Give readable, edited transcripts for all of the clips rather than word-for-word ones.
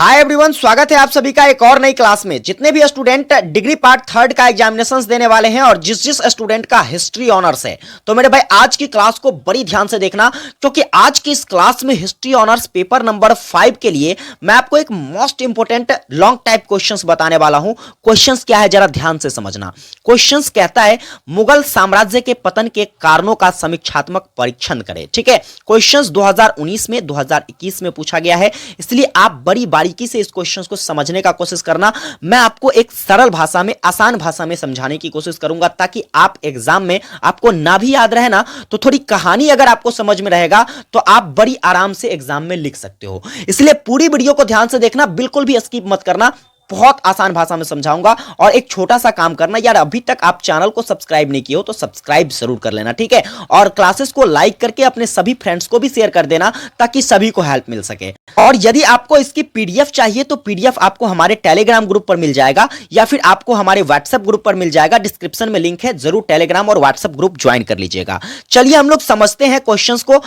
Hi everyone, स्वागत है आप सभी का एक और नई क्लास में। जितने भी स्टूडेंट डिग्री पार्ट थर्ड का एग्जामिनेशंस देने वाले हैं और जिस जिस स्टूडेंट का हिस्ट्री ऑनर्स है, तो मेरे भाई आज की क्लास को बड़ी ध्यान से देखना, क्योंकि आज की इस क्लास में हिस्ट्री ऑनर्स पेपर नंबर 5 के लिए मैं आपको एक most important long type questions बताने वाला हूं। क्वेश्चंस क्या है जरा ध्यान से समझना। क्वेश्चंस कहता है मुगल साम्राज्य के पतन के कारणों का समीक्षात्मक परीक्षण करें। ठीक है, क्वेश्चंस 2019 में 2021 में पूछा गया है, इसलिए आप बड़ी बारीकी से इस क्वेश्चंस को समझने का कोशिश करना। मैं आपको एक सरल भाषा में, आसान भाषा में समझाने की कोशिश करूंगा, ताकि आप एग्जाम में आपको ना भी याद रहे ना, तो थोड़ी कहानी अगर आपको समझ में रहेगा तो आप बड़ी आराम से एग्जाम में लिख सकते हो। इसलिए पूरी वीडियो को ध्यान से देखना, बिल्कुल भी स्किप मत करना। बहुत आसान भाषा में समझाऊंगा। और एक छोटा सा काम करना यार, अभी तक आप चैनल को सब्सक्राइब नहीं किए हो तो सब्सक्राइब जरूर कर लेना, ठीक है। और क्लासेस को लाइक करके अपने सभी फ्रेंड्स को भी शेयर कर देना, ताकि सभी को हेल्प मिल सके। और यदि आपको इसकी पीडीएफ चाहिए तो पीडीएफ आपको हमारे टेलीग्राम ग्रुप पर मिल जाएगा, या फिर आपको हमारे व्हाट्सएप ग्रुप पर मिल जाएगा। डिस्क्रिप्शन में लिंक है, जरूर टेलीग्राम और व्हाट्सएप ग्रुप ज्वाइन कर लीजिएगा। चलिए हम लोग समझते हैं क्वेश्चंस को।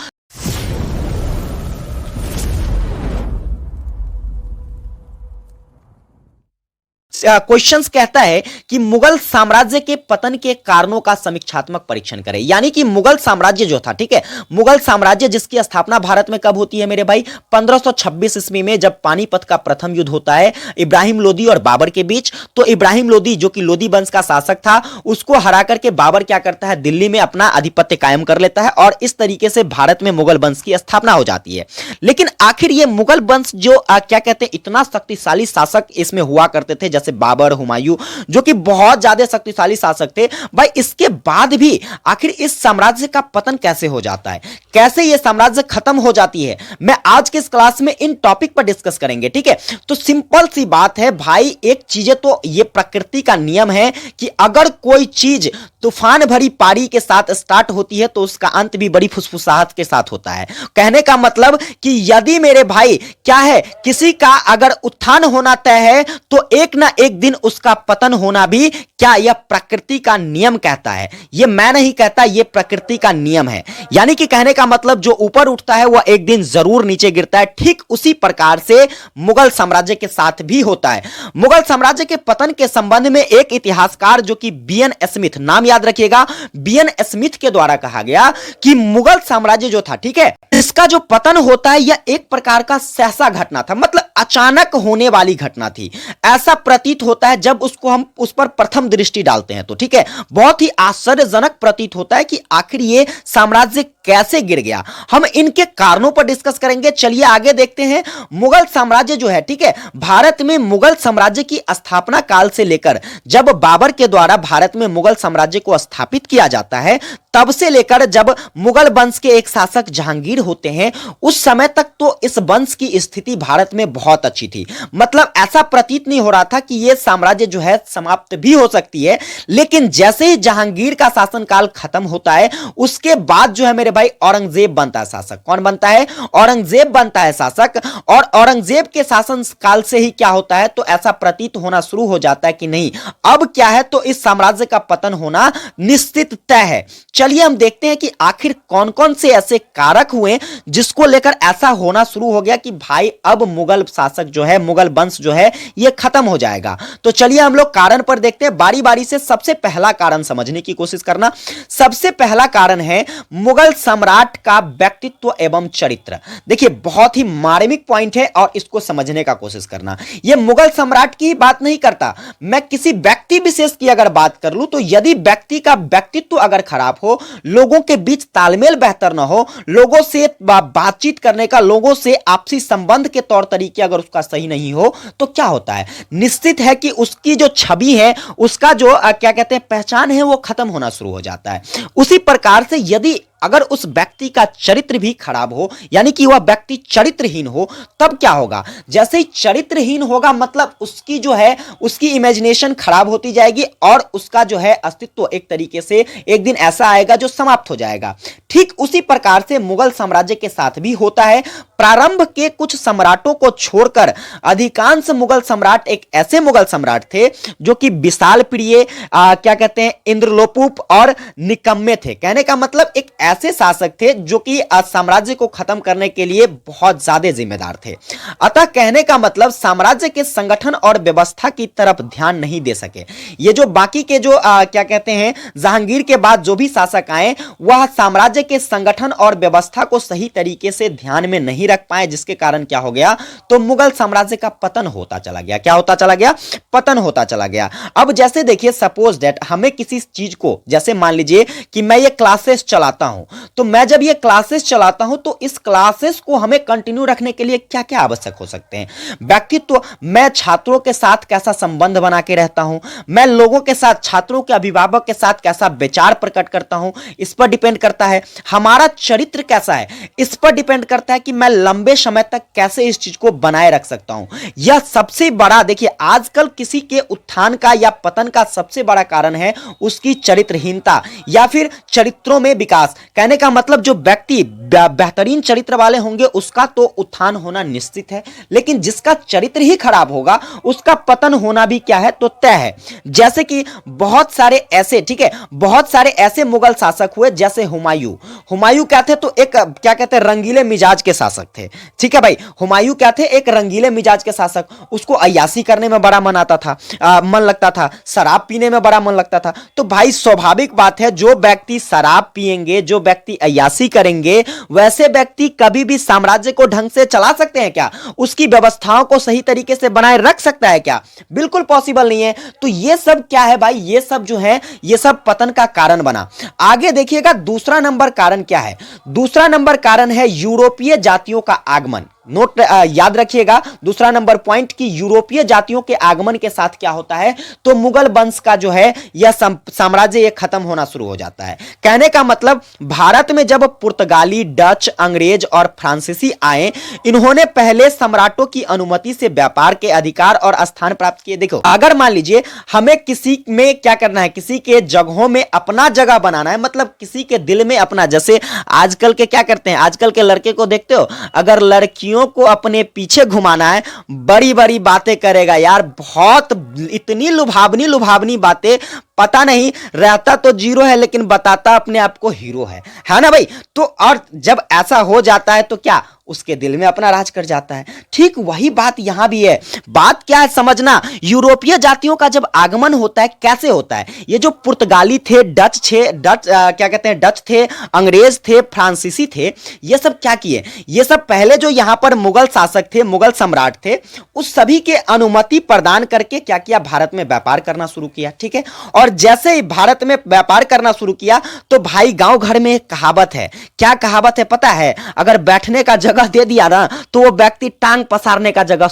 क्वेश्चंस कहता है कि मुगल साम्राज्य के पतन के कारणों का समीक्षात्मक परीक्षण करें। यानी कि मुगल साम्राज्य जो था, ठीक है, मुगल साम्राज्य जिसकी स्थापना भारत में कब होती है मेरे भाई? 1526 ईस्वी में, जब पानीपत का प्रथम युद्ध होता है इब्राहिम लोदी और बाबर के बीच। तो इब्राहिम लोदी, जो कि लोदी वंश का शासक था, उसको हरा करके बाबर क्या करता है, दिल्ली में अपना आधिपत्य कायम कर लेता है, और इस तरीके से भारत में मुगल वंश की स्थापना हो जाती है। लेकिन आखिर ये मुगल वंश जो क्या कहते हैं, इतना शक्तिशाली शासक इसमें हुआ करते थे, जैसे बाबर, हुमायूं, जो कि बहुत ज्यादा शक्तिशाली शासक थे भाई, इसके बाद भी आखिर इस साम्राज्य का पतन कैसे हो जाता है, कैसे यह साम्राज्य खत्म हो जाती है, मैं आज के इस क्लास में इन टॉपिक पर डिस्कस करेंगे। ठीक है, तो सिंपल सी बात है भाई, एक चीजें तो ये प्रकृति का नियम है कि अगर कोई चीज तूफान भरी पारी के साथ स्टार्ट होती है तो उसका अंत भी बड़ी फुसफुसाहट के साथ होता है। कहने का मतलब कि यदि मेरे भाई क्या है, किसी का अगर उत्थान होना तय है तो एक ना एक दिन उसका पतन होना भी क्या, यह प्रकृति का नियम कहता है। यह मैं नहीं कहता, यह प्रकृति का नियम है। यानी कि कहने का मतलब जो ऊपर उठता है वह एक दिन जरूर नीचे गिरता है। ठीक उसी प्रकार से मुगल साम्राज्य के साथ भी होता है। मुगल साम्राज्य के पतन के संबंध में एक इतिहासकार जो कि बीएन स्मिथ, नाम याद रखिएगा, बीएन स्मिथ के द्वारा कहा गया कि मुगल साम्राज्य जो था, ठीक है, इसका जो पतन होता है यह एक प्रकार का सहसा घटना था, मतलब अचानक होने वाली घटना थी। ऐसा प्रतीत होता है जब उसको हम उस पर प्रथम दृष्टि डालते हैं तो, ठीक है, बहुत ही आश्चर्यजनक प्रतीत होता है कि आखिर ये साम्राज्य कैसे गिर गया। हम इनके कारणों पर डिस्कस करेंगे। चलिए आगे देखते हैं। मुगल साम्राज्य जो है, ठीक है, भारत में मुगल साम्राज्य की स्थापना काल से लेकर जब बाबर के द्वारा भारत में मुगल साम्राज्य को स्थापित किया जाता है, तब से लेकर जब मुगल वंश के एक शासक जहांगीर होते हैं, उस समय तक तो इस वंश की स्थिति भारत में बहुत अच्छी थी। मतलब ऐसा प्रतीत नहीं हो रहा था कि यह साम्राज्य जो है समाप्त भी हो सकती है। लेकिन जैसे ही जहांगीर का शासनकाल खत्म होता है, उसके बाद जो है मेरे भाई औरंगजेब बनता है शासक। कौन बनता है? औरंगजेब बनता है शासक। और औरंगजेब के शासन काल से ही क्या होता है, तो ऐसा प्रतीत होना शुरू हो जाता है कि नहीं, अब क्या है, तो इस साम्राज्य का पतन होना निश्चित तय है। चलिए हम देखते हैं कि आखिर कौन कौन से ऐसे कारक हुए जिसको लेकर ऐसा होना शुरू हो गया कि भाई अब मुगल शासक जो है, मुगल वंश जो है, यह खत्म हो जाएगा। तो चलिए हम लोग कारण पर देखते हैं, बारी बारी से। सबसे पहला कारण समझने की कोशिश करना। सबसे पहला कारण है मुगल सम्राट का व्यक्तित्व एवं चरित्र। देखिए बहुत ही मार्मिक पॉइंट है और इसको समझने का कोशिश करना। यह मुगल सम्राट की बात नहीं करता, मैं किसी व्यक्ति विशेष की अगर बात कर लूं तो यदि व्यक्ति का व्यक्तित्व अगर खराब हो, लोगों के बीच तालमेल बेहतर ना हो, लोगों से बातचीत करने का, लोगों से आपसी संबंध के तौर तरीके अगर उसका सही नहीं हो, तो क्या होता है, निश्चित है कि उसकी जो छवि है, उसका जो क्या कहते हैं पहचान है, वो खत्म होना शुरू हो जाता है। उसी प्रकार से यदि अगर उस व्यक्ति का चरित्र भी खराब हो, यानी कि वह व्यक्ति चरित्रहीन हो, तब क्या होगा, जैसे ही चरित्रहीन होगा मतलब उसकी जो है, उसकी इमेजिनेशन खराब होती जाएगी और उसका जो है अस्तित्व एक तरीके से एक दिन ऐसा आएगा जो समाप्त हो जाएगा। ठीक उसी प्रकार से मुगल साम्राज्य के साथ भी होता है। प्रारंभ के कुछ सम्राटों को छोड़कर अधिकांश मुगल सम्राट एक ऐसे मुगल सम्राट थे जो कि विशाल प्रिय, क्या कहते हैं, इंद्रलोपुप और निकम्मे थे। कहने का मतलब एक ऐसे शासक थे जो कि साम्राज्य को खत्म करने के लिए बहुत ज्यादा जिम्मेदार थे। अतः कहने का मतलब साम्राज्य के संगठन और व्यवस्था की तरफ ध्यान नहीं दे सके। ये जो बाकी के जो क्या कहते हैं, जहांगीर के बाद जो भी शासक आए वह साम्राज्य के संगठन और व्यवस्था को सही तरीके से ध्यान में नहीं रख पाए, जिसके कारण क्या हो गया, तो मुगल साम्राज्य का पतन होता चला गया। क्या होता चला गया? पतन होता चला गया। अब जैसे देखिए, सपोज दैट हमें किसी चीज को, जैसे मान लीजिए कि मैं ये क्लासेस चलाता हूं, तो मैं जब ये क्लासेस चलाता हूं तो इस क्लासेस को हमें कंटिन्यू रखने के लिए क्या क्या आवश्यक हो सकते हैं? व्यक्तित्व, मैं छात्रों के साथ कैसा संबंध बना के रहता हूं, मैं लोगों के साथ, छात्रों के अभिभावक के साथ कैसा विचार प्रकट करता हूं, इस पर डिपेंड करता है। हमारा चरित्र कैसा है, इस पर डिपेंड करता है कि मैं लंबे समय तक कैसे इस चीज को बनाए रख सकता हूं। यह सबसे बड़ा, देखिए आजकल किसी के उत्थान का या पतन का सबसे बड़ा कारण है उसकी चरित्रहीनता या फिर चरित्रों में विकास। कहने का मतलब जो व्यक्ति बेहतरीन चरित्र वाले होंगे उसका तो उत्थान होना निश्चित है, लेकिन जिसका चरित्र ही खराब होगा उसका पतन होना भी क्या है, तो तय है। जैसे कि बहुत सारे ऐसे, ठीक है, बहुत सारे ऐसे मुगल शासक हुए, जैसे हुमायूं क्या थे, तो एक क्या कहते हैं, रंगीले मिजाज के शासक थे। ठीक है भाई, हुमायूं क्या थे, एक रंगीले मिजाज के शासक। उसको अय्याशी करने में बड़ा मन आता था, मन लगता था, शराब पीने में बड़ा मन लगता था। तो भाई स्वाभाविक बात है, जो व्यक्ति शराब पिएंगे, जो व्यक्ति अय्याशी करेंगे, वैसे व्यक्ति कभी भी साम्राज्य को ढंग से चला सकते हैं क्या? उसकी व्यवस्थाओं को सही तरीके से बनाए रख सकता है क्या? बिल्कुल पॉसिबल नहीं है। तो ये सब क्या है भाई, ये सब जो है, ये सब पतन का कारण बना। आगे देखिएगा, दूसरा नंबर कारण क्या है? दूसरा नंबर कारण है यूरोपीय जातियों का आगमन। नोट याद रखिएगा, दूसरा नंबर पॉइंट की यूरोपीय जातियों के आगमन के साथ क्या होता है, तो मुगल वंश का जो है यह साम्राज्य ये खत्म होना शुरू हो जाता है। कहने का मतलब भारत में जब पुर्तगाली, डच, अंग्रेज और फ्रांसीसी आए, इन्होंने पहले सम्राटों की अनुमति से व्यापार के अधिकार और स्थान प्राप्त किए। देखो, अगर मान लीजिए हमें किसी में क्या करना है, किसी के जगहों में अपना जगह बनाना है, मतलब किसी के दिल में अपना, जैसे आजकल के क्या करते हैं, आजकल के लड़के को देखते हो, अगर लड़कियों को अपने पीछे घुमाना है, बड़ी बड़ी बातें करेगा यार, बहुत इतनी लुभावनी लुभावनी बातें, पता नहीं रहता तो जीरो है लेकिन बताता अपने आप को हीरो है ना भाई। तो और जब ऐसा हो जाता है तो क्या, उसके दिल में अपना राज कर जाता है। ठीक वही बात यहां भी है। बात क्या है समझना, यूरोपीय जातियों का जब आगमन होता है, कैसे होता है, ये जो पुर्तगाली थे, क्या कहते हैं, डच थे, अंग्रेज थे, फ्रांसीसी थे, ये सब क्या किए, ये सब पहले जो यहां पर मुगल शासक थे, मुगल सम्राट थे, उस सभी के अनुमति प्रदान करके क्या किया, भारत में व्यापार करना शुरू किया। ठीक है, और जैसे ही भारत में व्यापार करना शुरू किया तो भाई गांव घर में एक कहावत है, क्या कहावत है पता है, अगर बैठने का जगह दे दिया ना तो वो व्यक्ति टांग पसारने का जगह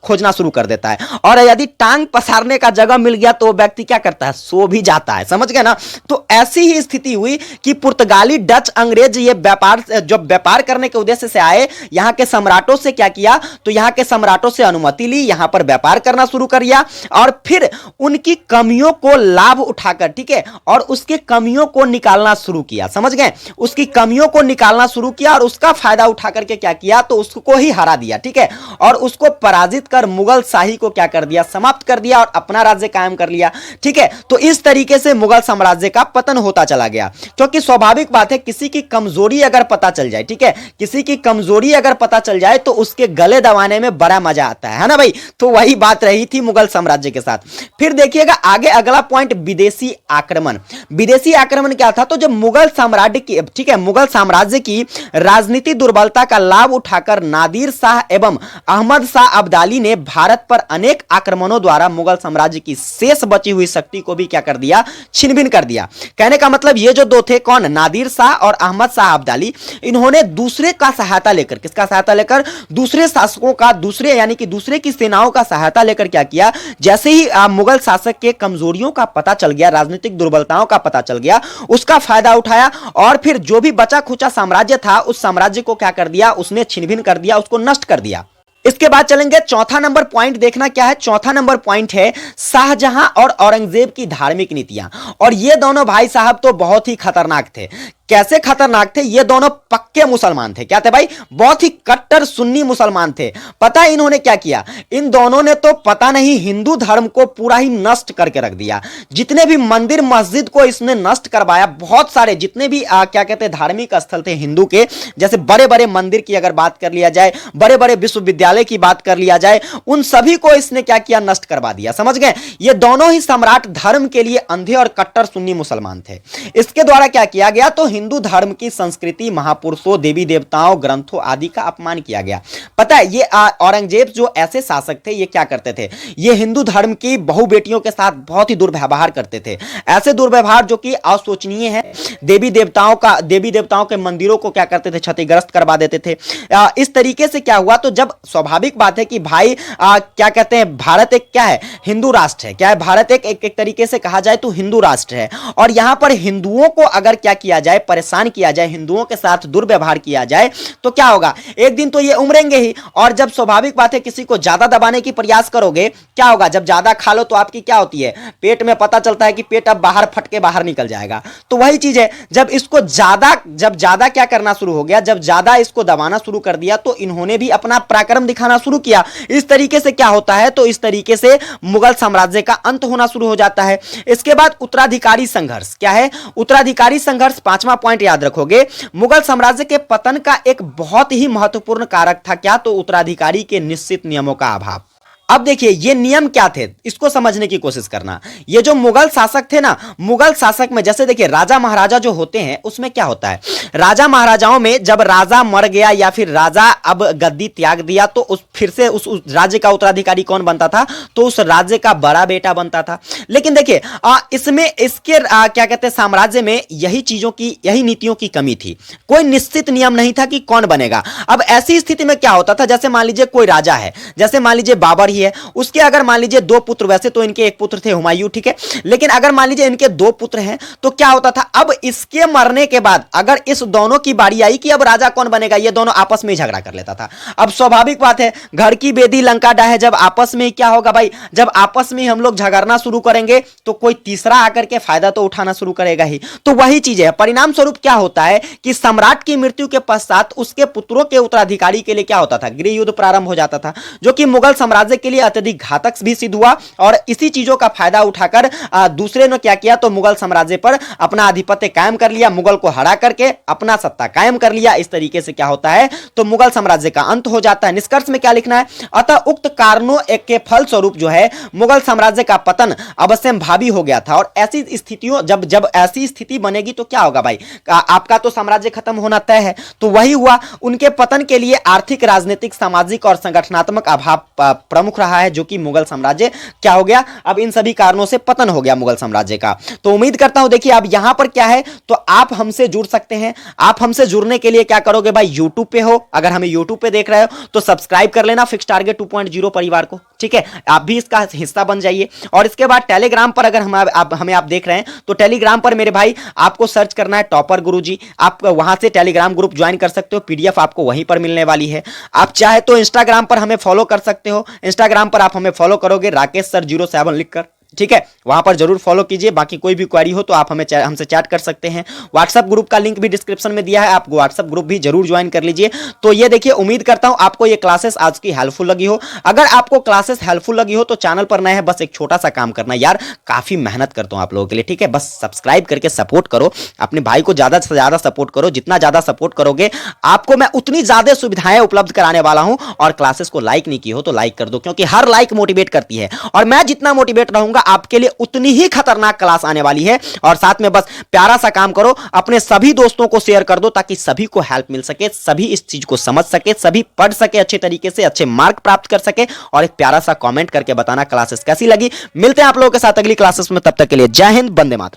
खोजना शुरू कर देता है, और यदि टांग पसारने का जगह मिल गया तो वो व्यक्ति क्या करता है, सो भी जाता है। समझ गए ना? तो ऐसी ही स्थिति हुई कि पुर्तगाली, डच, अंग्रेज ये व्यापार करने के उद्देश्य से आए, यहां के सम्राटों से क्या किया, तो यहां के सम्राटों से अनुमति ली, यहां पर व्यापार करना शुरू कर दिया, और फिर उनकी कमियों को लाभ उठाकर, ठीक है, और उसके कमियों को निकालना शुरू किया। समझ गए? उसकी कमियों को निकालना शुरू किया और उसका फायदा उठा करके क्या किया, तो उसको ही हरा दिया। ठीक है, और उसको पराजित कर मुगल शाही को क्या कर दिया, समाप्त कर दिया और अपना राज्य कायम कर लिया। ठीक है, तो इस तरीके से मुगल साम्राज्य का पतन होता चला गया। क्योंकि स्वाभाविक बात है, किसी की कमजोरी अगर पता चल जाए, ठीक है, किसी की कमजोरी अगर पता चल जाए तो उसके गले दबाने में बड़ा मजा आता है ना भाई। तो वही बात रही थी मुगल साम्राज्य के साथ। फिर देखिएगा आगे अगला पॉइंट, विदेशी आक्रमण। विदेशी आक्रमण क्या था, तो जब मुगल साम्राज्य की, ठीक है, मुगल साम्राज्य की राजनीति दुर्बलता का लाभ उठाकर नादिर शाह एवं अहमद शाह अब्दाली ने भारत पर अनेक आक्रमणों द्वारा मुगल साम्राज्य की शेष बची हुई शक्ति को भी क्या कर दिया, छिन-भिन कर दिया। कहने का मतलब ये जो दो थे, कौन, नादिर शाह और अहमद शाह अब्दाली, इन्होंने दूसरे का सहायता लेकर, किसका सहायता लेकर, दूसरे शासकों का, दूसरे यानी कि दूसरे की सेनाओं का सहायता लेकर क्या किया, जैसे ही मुगल शासक के कमजोरियों का पता चल गया, राजनीतिक दुर्बलताओं का पता चल गया, उसका फायदा उठाया और फिर जो भी बचा खुचा साम्राज्य था उस साम्राज्य को क्या कर दिया, उसने छिन-भिन कर दिया, उसको नष्ट कर दिया। इसके बाद चलेंगे चौथा नंबर पॉइंट, देखना क्या है, चौथा नंबर पॉइंट है शाहजहां और औरंगजेब की धार्मिक नीतियां। और ये दोनों भाई साहब तो बहुत ही खतरनाक थे। कैसे खतरनाक थे, ये दोनों पक्के मुसलमान थे। क्या थे भाई? बहुत ही कट्टर सुन्नी मुसलमान थे। पता है इन्होंने क्या किया? इन दोनों ने तो पता नहीं हिंदू धर्म को पूरा ही नष्ट करके रख दिया। जितने भी मंदिर मस्जिद को इसने नष्ट करवाया। बहुत सारे जितने भी क्या कहते हैं धार्मिक स्थल थे हिंदू के, जैसे बड़े बड़े मंदिर की अगर बात कर लिया जाए, बड़े बड़े विश्वविद्यालय की बात कर लिया जाए, उन सभी को इसने क्या किया? नष्ट करवा दिया। समझ गए? ये दोनों ही सम्राट धर्म के लिए अंधे और कट्टर सुन्नी मुसलमान थे। इसके द्वारा क्या किया गया? तो हिंदू धर्म की संस्कृति, महापुरुषों, देवी देवताओं, ग्रंथों आदि का अपमान किया गया। पता है ये औरंगजेब जो ऐसे शासक थे, ये क्या करते थे? ये हिंदू धर्म की बहु बेटियों के साथ बहुत ही दुर्व्यवहार करते थे। ऐसे दुर्व्यवहार जो कि अशोचनीय है। देवी देवताओं के मंदिरों को क्या करते थे? क्षतिग्रस्त करवा देते थे। इस तरीके से क्या हुआ? तो जब स्वाभाविक बात है कि भाई क्या कहते हैं, भारत एक क्या है? हिंदू राष्ट्र है। क्या है? भारत एक तरीके से कहा जाए तो हिंदू राष्ट्र है। और यहां पर हिंदुओं को अगर क्या किया जाए? परेशान किया जाए, हिंदुओं के साथ दुर्व्यवहार किया जाए, तो क्या होगा? एक दिन तो ये उमड़ेंगे ही। और जब स्वाभाविक बात है किसी को ज्यादा दबाने की प्रयास करोगे, क्या होगा? जब ज्यादा खा लो तो आपकी क्या होती है? पेट में पता चलता है कि पेट अब बाहर फट के बाहर निकल जाएगा। तो वही चीज है, जब ज्यादा क्या करना शुरू हो गया, जब ज्यादा इसको दबाना शुरू कर दिया, तो इन्होंने भी अपना पराक्रम दिखाना शुरू किया। इस तरीके से क्या होता है? तो इस तरीके से मुगल साम्राज्य का अंत होना शुरू हो जाता है। इसके बाद उत्तराधिकारी संघर्ष। क्या है? उत्तराधिकारी संघर्ष, पांचवा पॉइंट याद रखोगे। मुगल साम्राज्य के पतन का एक बहुत ही महत्वपूर्ण कारक था क्या? तो उत्तराधिकारी के निश्चित नियमों का अभाव। अब देखिए ये नियम क्या थे, इसको समझने की कोशिश करना। ये जो मुगल शासक थे ना, मुगल शासक में जैसे देखिए राजा महाराजा जो होते हैं, उसमें क्या होता है? राजा महाराजाओं में जब राजा मर गया या फिर राजा अब गद्दी त्याग दिया, तो फिर से उस राज्य का उत्तराधिकारी कौन बनता था? तो उस राज्य का बड़ा बेटा बनता था। लेकिन देखिए इसमें इसके क्या कहते हैं, साम्राज्य में यही नीतियों की कमी थी। कोई निश्चित नियम नहीं था कि कौन बनेगा। अब ऐसी स्थिति में क्या होता था? जैसे मान लीजिए कोई राजा है, जैसे मान लीजिए बाबर ही है, उसके अगर मान लीजिए दो पुत्र, वैसे तो इनके एक पुत्र थे हुमायूं, ठीक है, लेकिन अगर मान लीजिए इनके दो पुत्र हैं, तो क्या होता था? अब इसके मरने के बाद अगर इस दोनों की बारी आई कि अब राजा कौन बनेगा, ये दोनों आपस में झगड़ा कर लेता था। अब स्वाभाविक बात है, घर की बेदी लंका डाहे, जब आपस में क्या होगा भाई? जब आपस में हम लोग झगड़ना शुरू करेंगे तो कोई तीसरा आकर के फायदा तो उठाना शुरू करेगा ही। तो वही चीज है, परिणाम स्वरूप क्या होता है कि सम्राट की मृत्यु के पश्चात उसके पुत्रों के उत्तराधिकारी के लिए क्या होता था? गृह युद्ध प्रारंभ हो जाता था, जो कि मुगल साम्राज्य के लिए अत्यधिक घातक भी सिद्ध हुआ। और इसी चीजों का फायदा उठाकर दूसरे ने क्या किया? तो मुगल साम्राज्य पर अपना आधिपत्य कायम कर लिया, मुगल को हरा करके अपना सत्ता कायम कर लिया। इस तरीके से क्या होता है? तो मुगल साम्राज्य का अंत हो जाता है। निष्कर्ष में क्या लिखना है? अतः उक्त कारणों के फल स्वरूप जो है मुगल साम्राज्य का पतन अवश्य भावी हो गया था। और ऐसी स्थितियों जब ऐसी स्थिति बनेगी तो क्या होगा भाई? आपका तो साम्राज्य खत्म होना तय है। तो वही हुआ, उनके पतन के लिए आर्थिक, राजनीतिक, सामाजिक और संगठनात्मक अभाव प्रमुख रहा है, जो कि मुगल साम्राज्य क्या हो गया? अब इन सभी कारणों से पतन हो गया मुगल साम्राज्य का। तो उम्मीद करता हूं, देखिए अब यहां पर क्या है, तो आप हमसे जुड़ सकते हैं। आप हमसे जुड़ने के लिए क्या करोगे भाई? यूट्यूब पे हो, अगर हमें यूट्यूब पे देख रहे हो तो सब्सक्राइब कर लेना फिक्स टारगेट 2.0 परिवार को, ठीक है? आप भी इसका हिस्सा बन जाइए। और इसके बाद टेलीग्राम पर अगर हमें आप देख रहे हैं तो टेलीग्राम पर मेरे भाई आपको सर्च करना है टॉपर गुरुजी। आप वहां से टेलीग्राम ग्रुप ज्वाइन कर सकते हो, पीडीएफ आपको वहीं पर मिलने वाली है। आप चाहे तो इंस्टाग्राम पर हमें फॉलो कर सकते हो। इंस्टाग्राम पर आप हमें फॉलो करोगे राकेश सर 07 लिखकर, ठीक है? वहां पर जरूर फॉलो कीजिए। बाकी कोई भी क्वेरी हो तो आप हमसे चैट कर सकते हैं। व्हाट्सएप ग्रुप का लिंक भी डिस्क्रिप्शन में दिया है, आप व्हाट्सएप ग्रुप भी जरूर ज्वाइन कर लीजिए। तो ये देखिए, उम्मीद करता हूं आपको ये क्लासेस आज की हेल्पफुल लगी हो। अगर आपको क्लासेस हेल्पफुल लगी हो तो चैनल पर नए हैं, बस एक छोटा सा काम करना यार, काफी मेहनत करता हूं आप लोगों के लिए, ठीक है? बस सब्सक्राइब करके सपोर्ट करो, अपने भाई को ज्यादा से ज्यादा सपोर्ट करो। जितना ज्यादा सपोर्ट करोगे आपको मैं उतनी ज्यादा सुविधाएं उपलब्ध कराने वाला हूं। और क्लासेस को लाइक नहीं की हो तो लाइक कर दो, क्योंकि हर लाइक मोटिवेट करती है। और मैं जितना मोटिवेट रहूंगा आपके लिए उतनी ही खतरनाक क्लास आने वाली है। और साथ में बस प्यारा सा काम करो, अपने सभी दोस्तों को शेयर कर दो, ताकि सभी को हेल्प मिल सके, सभी इस चीज को समझ सके, सभी पढ़ सके अच्छे तरीके से, अच्छे मार्क प्राप्त कर सके। और एक प्यारा सा कमेंट करके बताना क्लासेस कैसी लगी। मिलते हैं आप लोगों के साथ अगली क्लासेस में, तब तक के लिए जय हिंद, वंदे मातरम।